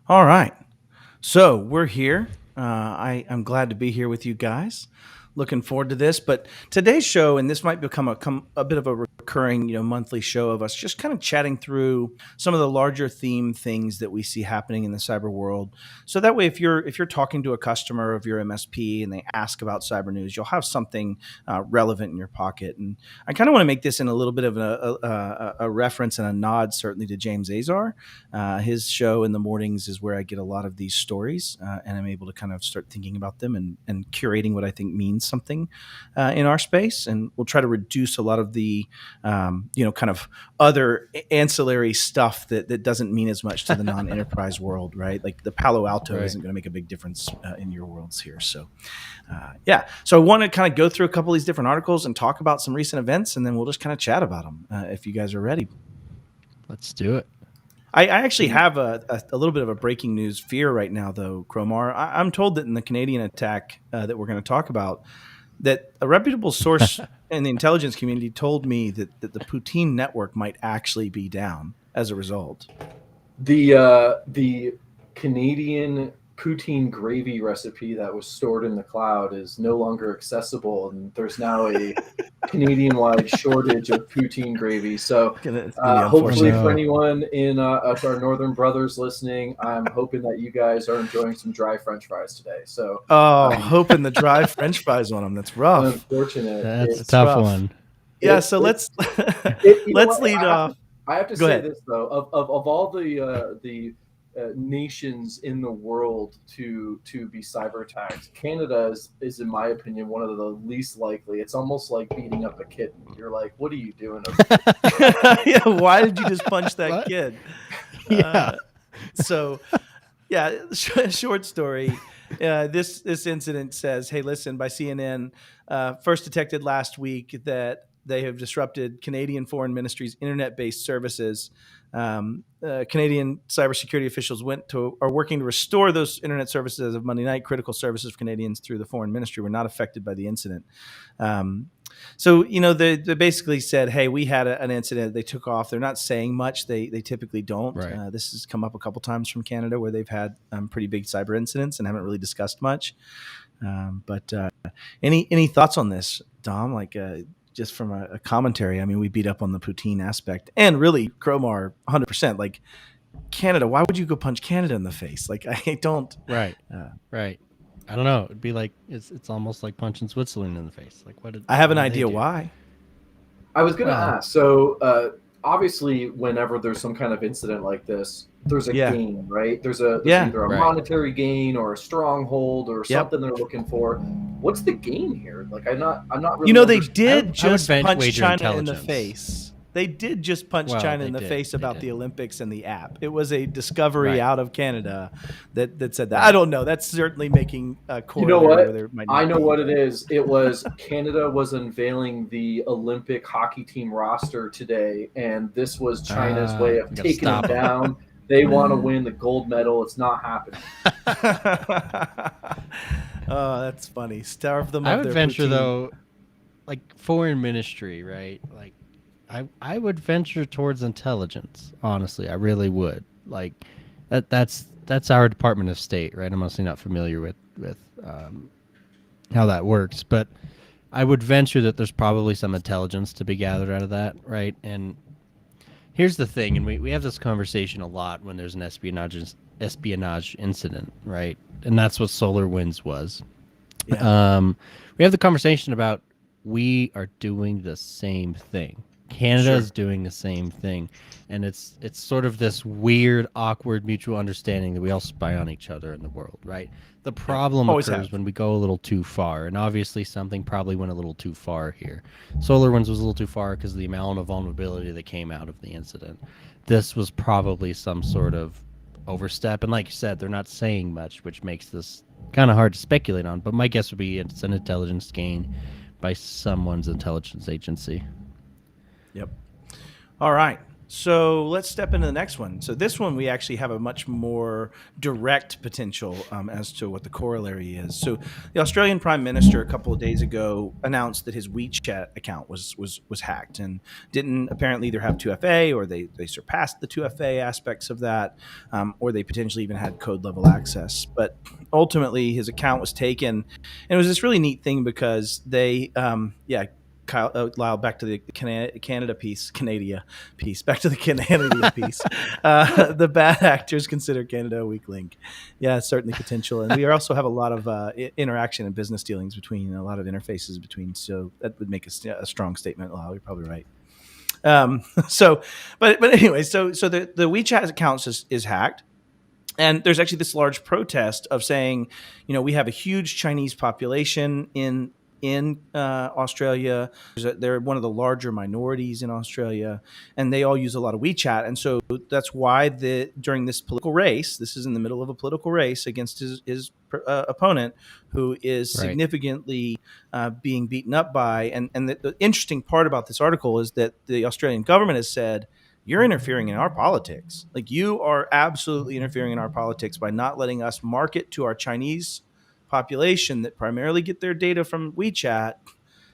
All right. So we're here. I'm glad to be here with you guys. Looking forward to this. But today's show, and this might become a bit of a recurring, monthly show of us just kind of chatting through some of the larger theme things that we see happening in the cyber world. So that way, if you're talking to a customer of your MSP and they ask about cyber news, you'll have something relevant in your pocket. And I kind of want to make this in a little bit of a reference and a nod, certainly to James Azar. His show in the mornings is where I get a lot of these stories, and I'm able to kind of start thinking about them and curating what I think means something in our space. And we'll try to reduce a lot of the, kind of other ancillary stuff that doesn't mean as much to the non-enterprise world, right? Like the Palo Alto Right. isn't going to make a big difference in your worlds here. So, yeah. So I want to kind of go through a couple of these different articles and talk about some recent events, and then we'll just kind of chat about them if you guys are ready. Let's do it. I actually have a little bit of a breaking news fear right now, though, Cromar. I'm told that in the Canadian attack that we're going to talk about, that a reputable source in the intelligence community told me that the Poutine network might actually be down as a result. The Canadian poutine gravy recipe that was stored in the cloud is no longer accessible, and there's now a Canadian-wide shortage of poutine gravy. So It's gonna be hopefully unfortunate. for anyone in to our northern brothers listening, I'm hoping that you guys are enjoying some dry French fries today. So Oh, hoping the dry French fries on them. That's rough. unfortunate. That's a It's tough rough. one. Yeah. it, So it, let's you know let's what? lead off. I have to Go say ahead. this though, of all the nations in the world to be cyber attacked, Canada is in my opinion one of the least likely. It's almost like beating up a kitten. You're like, what are you doing over Yeah. Why did you just punch that What? kid? Yeah. So yeah, short story. This incident says, "Hey, listen." By CNN, first detected last week that they have disrupted Canadian Foreign Ministry's internet-based services. Canadian cybersecurity officials are working to restore those internet services as of Monday night. Critical services for Canadians through the Foreign Ministry were not affected by the incident. So they basically said, "Hey, we had an incident." They took off. They're not saying much. They typically don't. Right. This has come up a couple times from Canada where they've had pretty big cyber incidents and haven't really discussed much. But any thoughts on this, Dom? Like just from a commentary. I mean, we beat up on the poutine aspect, and really, Cromar, 100%. Like Canada, why would you go punch Canada in the face? Like I don't. Right. Uh, Right. I don't know. It'd be like it's almost like punching Switzerland in the face. Like I have an what did they idea do? why. I was going to Well, ask. So obviously, whenever there's some kind of incident like this, there's a Yeah. gain, right? There's Yeah. either a Right. monetary gain or a stronghold or Yep. something they're looking for. What's the gain here? Like I'm not really. They understanding. did just punch wager China in the intelligence. face. They did just punch Well, China they in the did. face They about did. the Olympics and the app. It was a discovery Right. out of Canada that said that. Right. I don't know. That's certainly making a You know corollary where what? there might I not know be. what it is. It was Canada was unveiling the Olympic hockey team roster today, and this was China's way of we gotta taking them stop 'em. down. They want to win the gold medal. It's not happening. Oh, that's funny. Starve them of I would their venture poutine. though, like foreign ministry, right? Like I would venture towards intelligence. Honestly, I really would. Like that's our Department of State, right? I'm mostly not familiar with how that works, but I would venture that there's probably some intelligence to be gathered out of that, right? And here's the thing, and we have this conversation a lot when there's an espionage incident, right? And that's what SolarWinds was. Yeah. We have the conversation about we are doing the same thing. Canada is doing the same thing, and it's sort of this weird, awkward mutual understanding that we all spy on each other in the world, right? The problem Always occurs have. when we go a little too far, and obviously something probably went a little too far here. SolarWinds was a little too far because of the amount of vulnerability that came out of the incident. This was probably some sort of overstep, and like you said, they're not saying much, which makes this kind of hard to speculate on. But my guess would be it's an intelligence gain by someone's intelligence agency. Yep. All right. So let's step into the next one. So this one, we actually have a much more direct potential as to what the corollary is. So the Australian Prime Minister a couple of days ago announced that his WeChat account was hacked and didn't apparently either have 2FA or they surpassed the 2FA aspects of that, or they potentially even had code level access. But ultimately, his account was taken, and it was this really neat thing because they, Kyle, Lyle, back to the Canada piece, back to the Canada piece. The bad actors consider Canada a weak link. Yeah, certainly potential. And we also have a lot of interaction and business dealings between, a lot of interfaces between. So that would make a strong statement, Lyle. You're probably right. But anyway, so the WeChat account is hacked. And there's actually this large protest of saying, we have a huge Chinese population in Australia. They're one of the larger minorities in Australia, and they all use a lot of WeChat. And so that's why during this political race, this is in the middle of a political race against his opponent, who is significantly being beaten up by. And the interesting part about this article is that the Australian government has said, you're interfering in our politics. Like, you are absolutely interfering in our politics by not letting us market to our Chinese population that primarily get their data from WeChat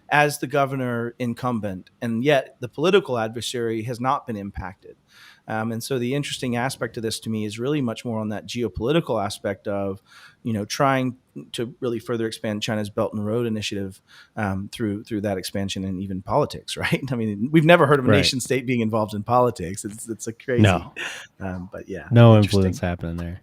as the governor incumbent. And yet the political adversary has not been impacted. And so the interesting aspect of this to me is really much more on that geopolitical aspect of, trying to really further expand China's Belt and Road Initiative through that expansion and even politics, right? I mean, we've never heard of a nation state being involved in politics. It's a crazy, no. But yeah, no influence happening there.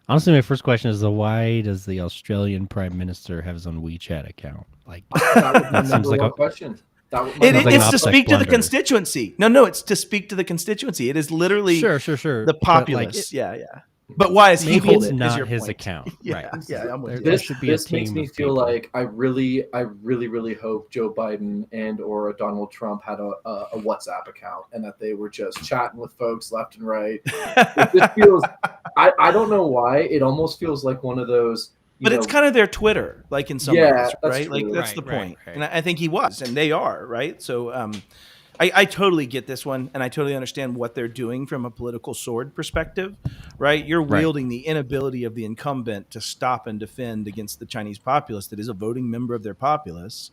Honestly, my first question is, why does the Australian Prime Minister have his own WeChat account? Like, that seems like a question. It's to speak to the constituency. No, it's to speak to the constituency. It is literally sure. The populace. Yeah. But why is he hold it? Not is his point. account. Yeah, right. Yeah, I'm with you. This makes me feel like I really hope Joe Biden and or Donald Trump had a WhatsApp account and that they were just chatting with folks left and right. It just feels, I don't know why, it almost feels like one of those. But it's kind of their Twitter, like in some ways, right? Like that's the point. Right. And I think he was, and they are, right? So I totally get this one, and I totally understand what they're doing from a political sword perspective, right? You're wielding the inability of the incumbent to stop and defend against the Chinese populace that is a voting member of their populace.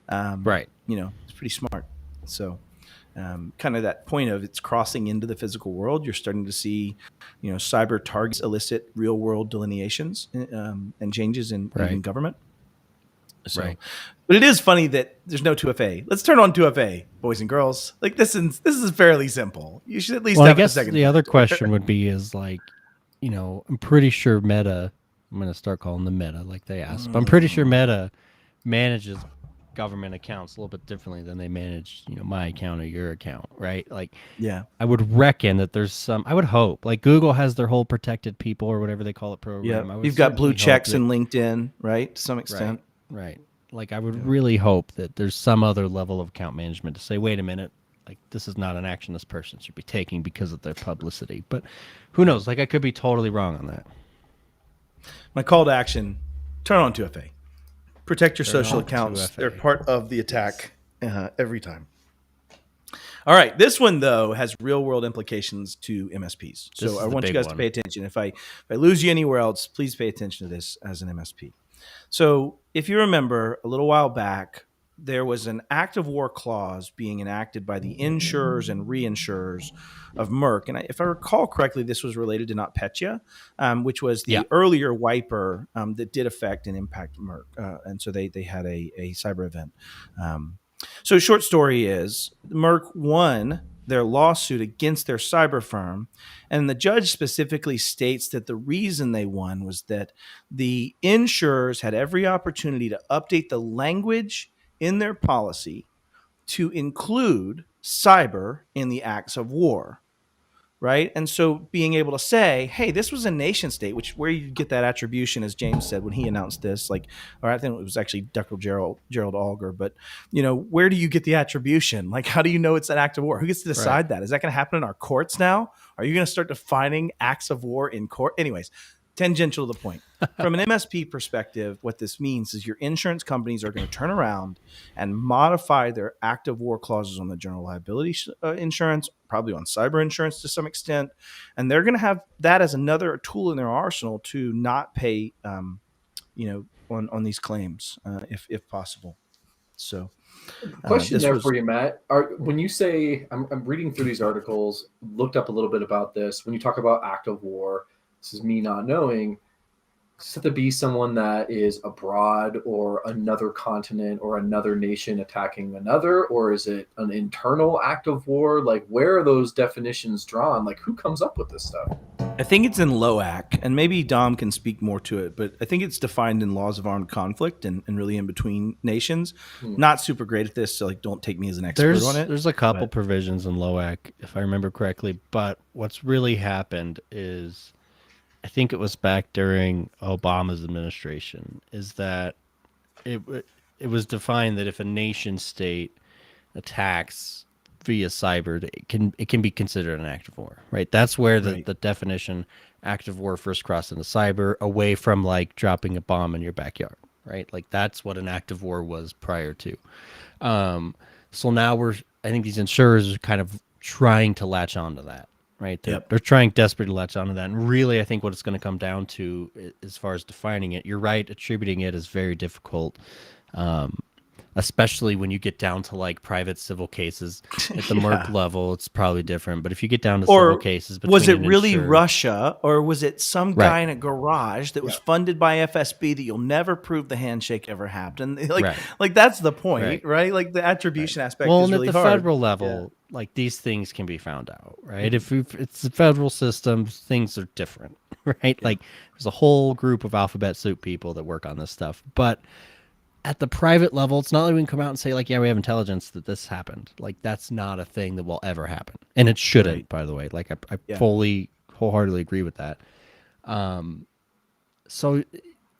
It's pretty smart. So kind of that point of it's crossing into the physical world. You're starting to see, cyber targets elicit real world delineations and changes in government. So, but it is funny that there's no 2FA. Let's turn on 2FA, boys and girls. Like this is fairly simple. You should at least have a second. The other question would be is like, I'm pretty sure Meta, I'm going to start calling them Meta like they asked, but I'm pretty sure Meta manages government accounts a little bit differently than they manage, my account or your account, right? Like, I would reckon that there's I would hope, like Google has their whole protected people or whatever they call it program. Yeah, you've got blue checks in LinkedIn, right? To some extent. Right. Like, I would really hope that there's some other level of account management to say, wait a minute, like, this is not an action this person should be taking because of their publicity. But who knows? Like, I could be totally wrong on that. My call to action, turn on 2FA. Protect your social accounts. 2FA. They're part of the attack every time. All right. This one, though, has real-world implications to MSPs. So I want you guys to pay attention. If I lose you anywhere else, please pay attention to this as an MSP. So if you remember, a little while back, there was an act of war clause being enacted by the insurers and reinsurers of Merck. And if I recall correctly, this was related to NotPetya, which was the earlier wiper that did affect and impact Merck. And so they had a cyber event. So short story is Merck won their lawsuit against their cyber firm. And the judge specifically states that the reason they won was that the insurers had every opportunity to update the language in their policy to include cyber in the acts of war. Right. And so being able to say, hey, this was a nation state, which where you get that attribution, as James said when he announced this, like, or I think it was actually Dr. Gerald Auger. But, where do you get the attribution? Like, how do you know it's an act of war? Who gets to decide that? Is that going to happen in our courts now? Are you going to start defining acts of war in court? Anyways, tangential to the point. From an MSP perspective, what this means is your insurance companies are going to turn around and modify their active war clauses on the general liability insurance, probably on cyber insurance to some extent, and they're going to have that as another tool in their arsenal to not pay, on these claims if possible. So Question this there was for you, Matt. When you say, I'm reading through these articles, looked up a little bit about this. When you talk about active war, this is me not knowing. Does it have to be someone that is abroad or another continent or another nation attacking another? Or is it an internal act of war? Like, where are those definitions drawn? Like, who comes up with this stuff? I think it's in LOAC, and maybe Dom can speak more to it, but I think it's defined in laws of armed conflict and really in between nations. Not super great at this, so like don't take me as an expert on it. There's a couple provisions in LOAC, if I remember correctly, but what's really happened is, I think it was back during Obama's administration, is that it was defined that if a nation state attacks via cyber, it can be considered an act of war, right? That's where the definition act of war first crossed into cyber, away from like dropping a bomb in your backyard, right? Like that's what an act of war was prior to. So now I think these insurers are kind of trying to latch onto that, right? They're trying desperately to latch onto that. And really, I think what it's going to come down to, as far as defining it, you're right, attributing it is very difficult. Especially when you get down to like private civil cases at the Merck level, it's probably different. But if you get down to civil cases, was it really Russia, or was it some guy in a garage that was funded by FSB that you'll never prove the handshake ever happened? Like that's the point, right? Like the attribution aspect is really hard. Well, at the federal level, like these things can be found out, right? If it's the federal system, things are different, right? Like there's a whole group of alphabet soup people that work on this stuff, but at the private level, it's not like we can come out and say, like, yeah, we have intelligence that this happened. Like, that's not a thing that will ever happen. And it shouldn't, by the way. Like, I fully, wholeheartedly agree with that. So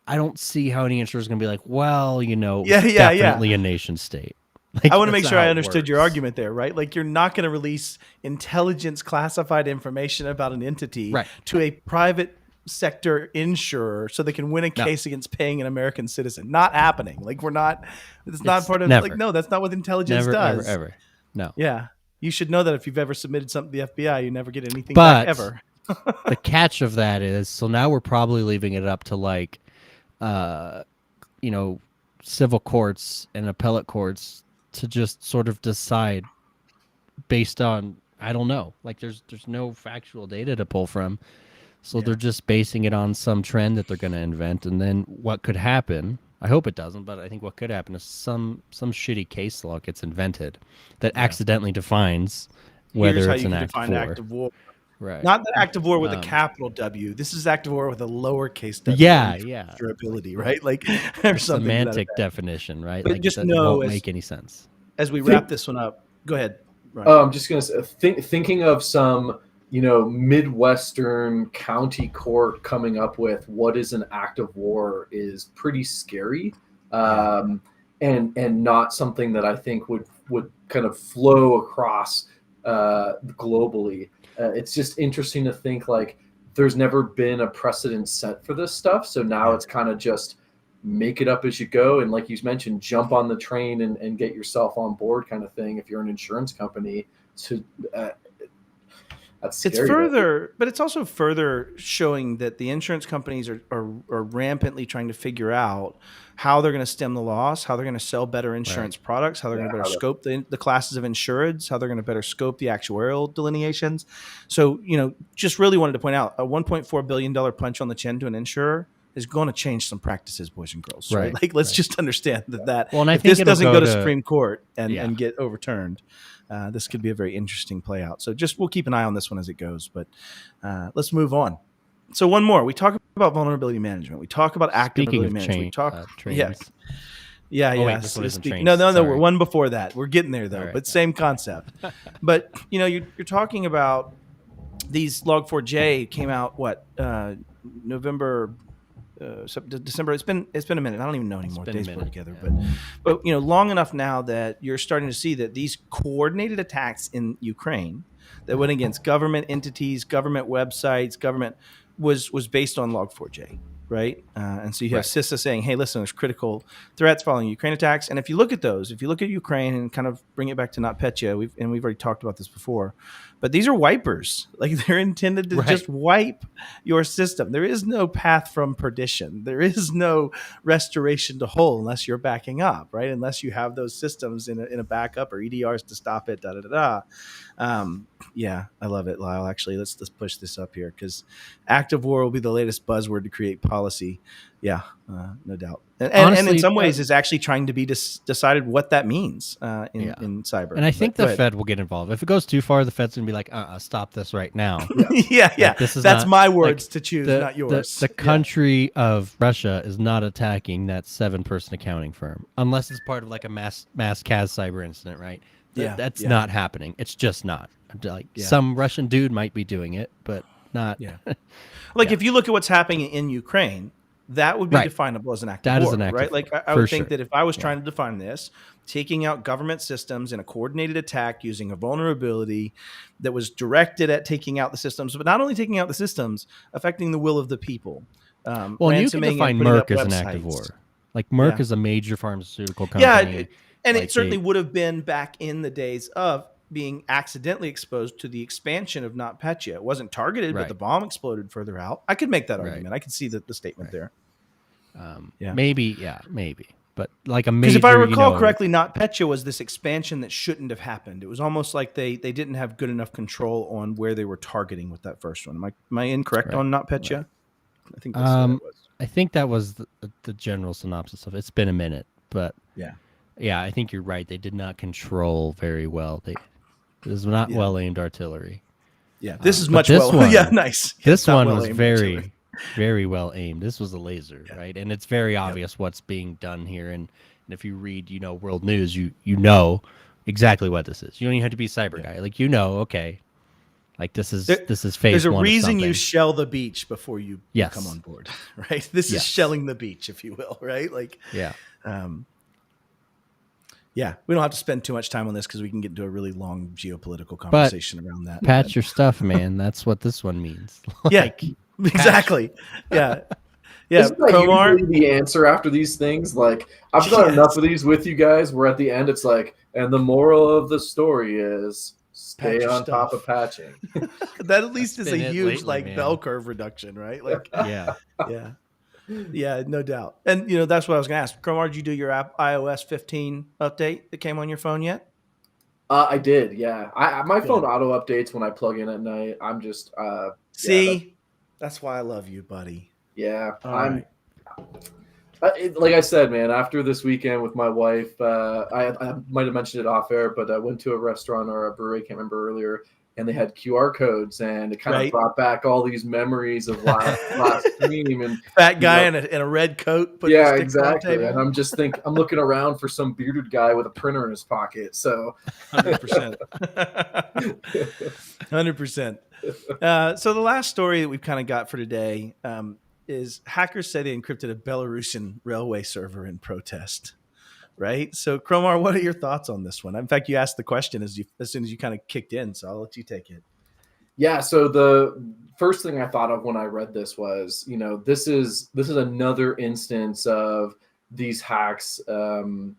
I don't see how any insurer is going to be like, well, definitely a nation state. Like, I want to make sure I understood your argument there, right? Like, you're not going to release intelligence classified information about an entity to a private sector insurer so they can win a case against paying an American citizen. Not happening. Like it's not part of like, no, that's not what intelligence does. Ever. No. Yeah. You should know that if you've ever submitted something to the FBI, you never get anything back ever. The catch of that is, so now we're probably leaving it up to like, civil courts and appellate courts to just sort of decide based on, I don't know, like there's no factual data to pull from. So they're just basing it on some trend that they're going to invent. And then what could happen, I hope it doesn't, but I think what could happen is some shitty case law gets invented that accidentally defines whether it's an act of war. Right. Not the act of war with a capital W. This is act of war with a lowercase w. Yeah. Durability, right? Like there's something semantic definition, right? But like just that know won't make any sense. As we wrap this one up, go ahead. I'm just going to say, thinking of some Midwestern county court coming up with what is an act of war is pretty scary, and not something that I think would kind of flow across globally. It's just interesting to think like there's never been a precedent set for this stuff, so now it's kind of just make it up as you go, and like you mentioned, jump on the train and get yourself on board kind of thing if you're an insurance company. So it's further, but it's also further showing that the insurance companies are rampantly trying to figure out how they're going to stem the loss, how they're going to sell better insurance products, how they're going to better scope the classes of insureds, how they're going to better scope the actuarial delineations. So, just really wanted to point out a $1.4 billion punch on the chin to an insurer is going to change some practices, boys and girls. Right? Like, let's just understand that well, and if this doesn't go to Supreme Court and get overturned, this could be a very interesting play out. So we'll keep an eye on this one as it goes, but let's move on. So one more, we talk about vulnerability management. We talk about active vulnerability management. We talk, trains. No, we're one before that. We're getting there though, but same concept. But you're talking about these Log4j came out November, December. It's been a minute. I don't even know anymore. Days blur together, but long enough now that you're starting to see that these coordinated attacks in Ukraine that went against government entities, government websites, government was based on Log4j, right? And so you have Right. CISA saying, "Hey, listen, there's critical threats following Ukraine attacks." And if you look at those, if you look at Ukraine and kind of bring it back to NotPetya, we've already talked about this before, but these are wipers. Like they're intended to Right. just wipe your system. There is no path from perdition. There is no restoration to whole unless you're backing up, right? Unless you have those systems in a backup or EDRs to stop it. Da da da da. Yeah, I love it, Lyle. Actually, let's push this up here because active war will be the latest buzzword to create policy. Yeah, no doubt. And Honestly, in some ways, is actually trying to be decided what that means Yeah. in cyber. And I think But go the ahead. Fed will get involved. If it goes too far, the Fed's gonna be like, stop this right now. yeah, yeah. This is That's not- my like, words to choose, not yours. The country of Russia is not attacking that 7-person accounting firm unless it's part of like a mass CAS cyber incident, right? Yeah, That's yeah. not happening. It's just not. Like Yeah. some Russian dude might be doing it, but not. Yeah. Like Yeah. if you look at what's happening in Ukraine, that would be Right. definable as an active That is war, an active right? Like I war, would for think sure. that if I was Yeah. trying to define this, taking out government systems in a coordinated attack using a vulnerability that was directed at taking out the systems, but not only taking out the systems, affecting the will of the people. Well, and you can ransoming and define putting up Merck as an active websites. war. Like Merck Yeah. is a major pharmaceutical Yeah, company. and Like it certainly they- would have been back in the days of being accidentally exposed to the expansion of NotPetya. It wasn't targeted, but Right. the bomb exploded further out. I could make that Right. argument. I could see the statement there. Yeah. maybe. But like a Because major. if I recall you know, correctly, NotPetya was this expansion that shouldn't have happened. It was almost like they didn't have good enough control on where they were targeting with that first one. Am I incorrect Right. on NotPetya? I think that's what it was. I think that was the general synopsis of it. It's been a minute, but Yeah. yeah, I think you're right. They did not control very well. It was not Yeah. well aimed artillery. Yeah. This is but much this well. one- Yeah, nice. This It's not one well was aimed, very, actually. very well aimed. This was a laser, Yeah. right? And it's very obvious what's being done here. And if you read, world news, you know exactly what this is. You don't even have to be a cyber guy. Like okay, like this is phase There's a one of reason you something. shell the beach before you Yes. come on board, right? This Yes. is shelling the beach, if you will, right? Like, Yeah. yeah, we don't have to spend too much time on this because we can get into a really long geopolitical conversation around that. Patch your stuff, man. That's what this one means. Yeah, Like, exactly. Yeah. Yeah. Isn't that Cromar, usually the answer after these things? Like, I've done Yes. enough of these with you guys where at the end it's like, and the moral of the story is stay Patch your on top stuff. of patching. that at least is a been it huge lately, man. bell curve reduction, right? Like, yeah. yeah. Yeah, no doubt. And that's what I was going to ask. Cromar, did you do your app iOS 15 update that came on your phone yet? I did, yeah. My phone Good. auto updates when I plug in at night. I'm just See, that's why I love you, buddy. yeah. All I'm right. like I said, man. After this weekend with my wife, I might have mentioned it off air, but I went to a restaurant or a brewery, I can't remember earlier, and they had QR codes, and it kind Right. of brought back all these memories of last stream and. Fat guy Yeah. in a red coat. putting Yeah, his sticks on the exactly. table. And I'm looking around for some bearded guy with a printer in his pocket. So 100%. 100%. So the last story that we've kind of got for today is hackers say they encrypted a Belarusian railway server in protest. Right. So Cromar, what are your thoughts on this one? In fact, you asked the question as soon as you kind of kicked in. So I'll let you take it. yeah, so the first thing I thought of when I read this was, this is another instance of these hacks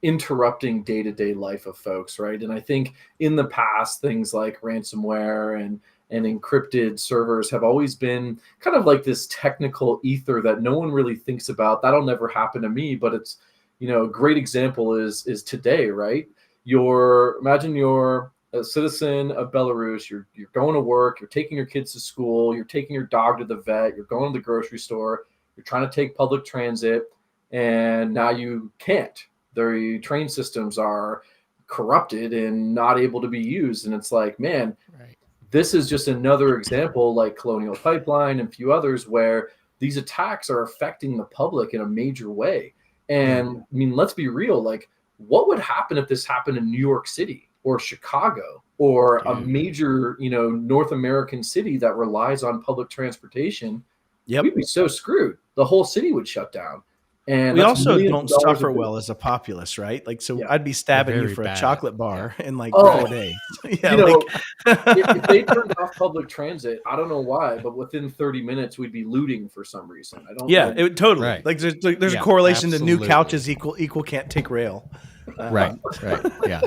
interrupting day-to-day life of folks, right? And I think in the past, things like ransomware and encrypted servers have always been kind of like this technical ether that no one really thinks about. That'll never happen to me, but it's, a great example is today, right? Imagine you're a citizen of Belarus, you're going to work, you're taking your kids to school, you're taking your dog to the vet, you're going to the grocery store, you're trying to take public transit, and now you can't. The train systems are corrupted and not able to be used. And it's like, man, Right. this is just another example like Colonial Pipeline and a few others where these attacks are affecting the public in a major way. And I mean, let's be real, like what would happen if this happened in New York City or Chicago or a major, North American city that relies on public transportation? Yep. We'd be so screwed. The whole city would shut down. And We that's also millions don't of dollars suffer of well as a populace, right? Like, so yeah. I'd be stabbing you very for a bad. chocolate bar in like Oh. 4 days. Yeah, You know, like if they turned off public transit, I don't know why, but within 30 minutes we'd be looting for some reason. I don't yeah, know. it totally. Right. Like there's a Yeah, correlation to new absolutely. couches equal can't take rail. Right. Yeah.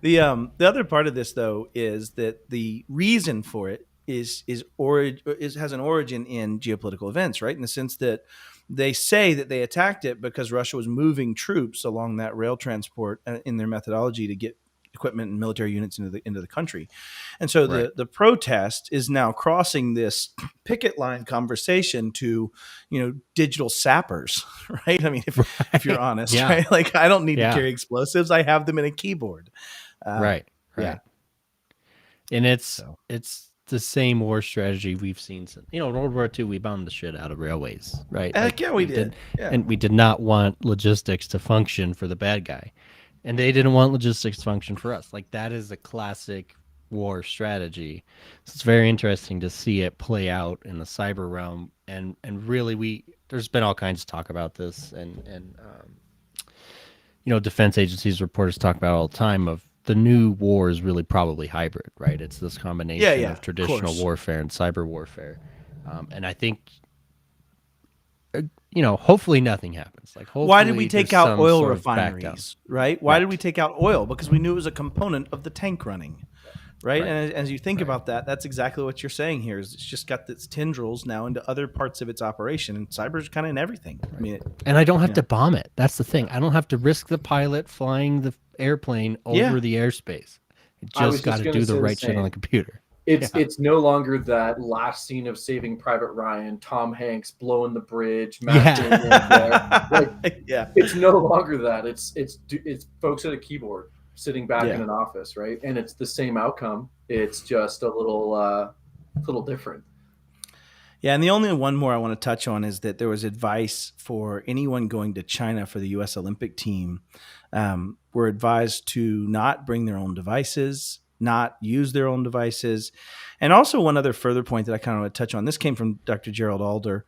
The other part of this though is that the reason for it is has an origin in geopolitical events, right? In the sense that they say that they attacked it because Russia was moving troops along that rail transport in their methodology to get equipment and military units into the country. And so Right. the protest is now crossing this picket line conversation to, digital sappers, right? I mean, if you're honest, Yeah. right? Like, I don't need to Yeah. carry explosives. I have them in a keyboard. Right. Yeah. And it's the same war strategy we've seen since World War II. We bombed the shit out of railways, right? Heck yeah, we did. Yeah. And we did not want logistics to function for the bad guy, and they didn't want logistics to function for us. Like, that is a classic war strategy. So it's very interesting to see it play out in the cyber realm, and really there's been all kinds of talk about this, and defense agencies reporters talk about all the time of the new war is really probably hybrid, right? It's this combination of traditional warfare and cyber warfare. And I think, hopefully nothing happens. Like, hopefully why did we take out some oil sort of refineries, right? Why did we take out oil? Because we knew it was a component of the tank running, right? And as you think about that, that's exactly what you're saying here. Is it's just got its tendrils now into other parts of its operation, and cyber's kind of in everything. I mean, and I don't have to bomb it. That's the thing. I don't have to risk the pilot flying the airplane over the airspace. It just got to do the right shit on the computer. It's no longer that last scene of Saving Private Ryan, Tom Hanks blowing the bridge, Matt Damon there. It's no longer that. It's folks at a keyboard sitting back in an office, right? And it's the same outcome. It's just a little different. Yeah, and the only one more I want to touch on is that there was advice for anyone going to China for the U.S. Olympic team. Were advised to not bring their own devices, not use their own devices. And also one other further point that I kind of want to touch on. This came from Dr. Gerald Alder,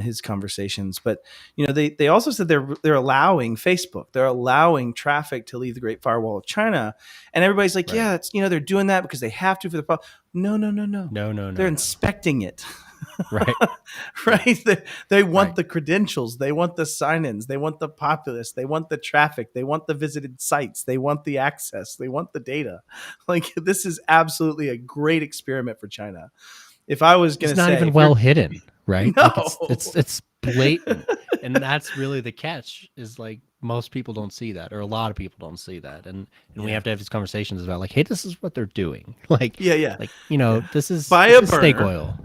his conversations. But, they also said they're allowing Facebook, they're allowing traffic to leave the Great Firewall of China. And everybody's like, yeah, it's, they're doing that because they have to for the No. They're inspecting it. Right. Right. They want the credentials. They want the sign-ins. They want the populace. They want the traffic. They want the visited sites. They want the access. They want the data. Like, this is absolutely a great experiment for China. If I was going to say, it's not even well hidden, right? No. Like, it's blatant, and that's really the catch. Is like, most people don't see that, or a lot of people don't see that, and we have to have these conversations about, like, hey, this is what they're doing. Like, this is buy this a is burner. snake oil.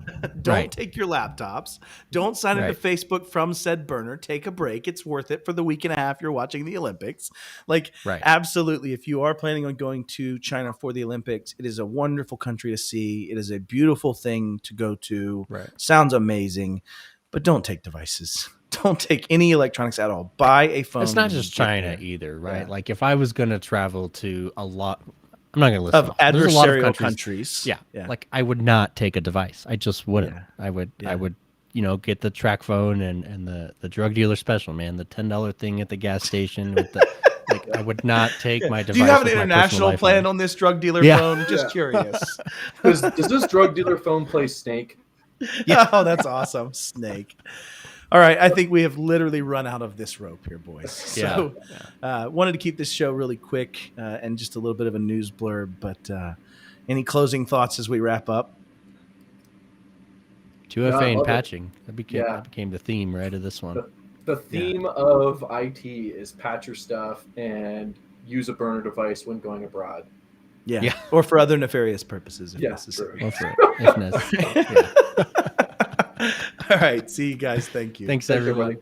Don't take your laptops. Don't sign into Facebook from said burner. Take a break. It's worth it for the week and a half you're watching the Olympics. Like, absolutely, if you are planning on going to China for the Olympics, it is a wonderful country to see. It is a beautiful thing to go to. Sounds amazing, but don't take devices. Don't take any electronics at all. Buy a phone. It's not just China either, right? Like, if I was going to travel to a lot, I'm not going to list of them all. There's a lot of countries. Yeah. Like, I would not take a device. I just wouldn't. I would get the track phone and the drug dealer special, man, the $10 thing at the gas station with the like, I would not take my device. Do you have an with my international plan on this drug dealer phone? Just curious. Does this drug dealer phone play Snake? Yeah. Oh, that's awesome. Snake. All right, I think we have literally run out of this rope here, boys. So wanted to keep this show really quick and just a little bit of a news blurb, but any closing thoughts as we wrap up? 2FA and patching. That became the theme, right, of this one. The theme of IT is patch your stuff and use a burner device when going abroad. Yeah. Or for other nefarious purposes if necessary. Or for if necessary. All right. See you guys. Thank you. Thanks everyone.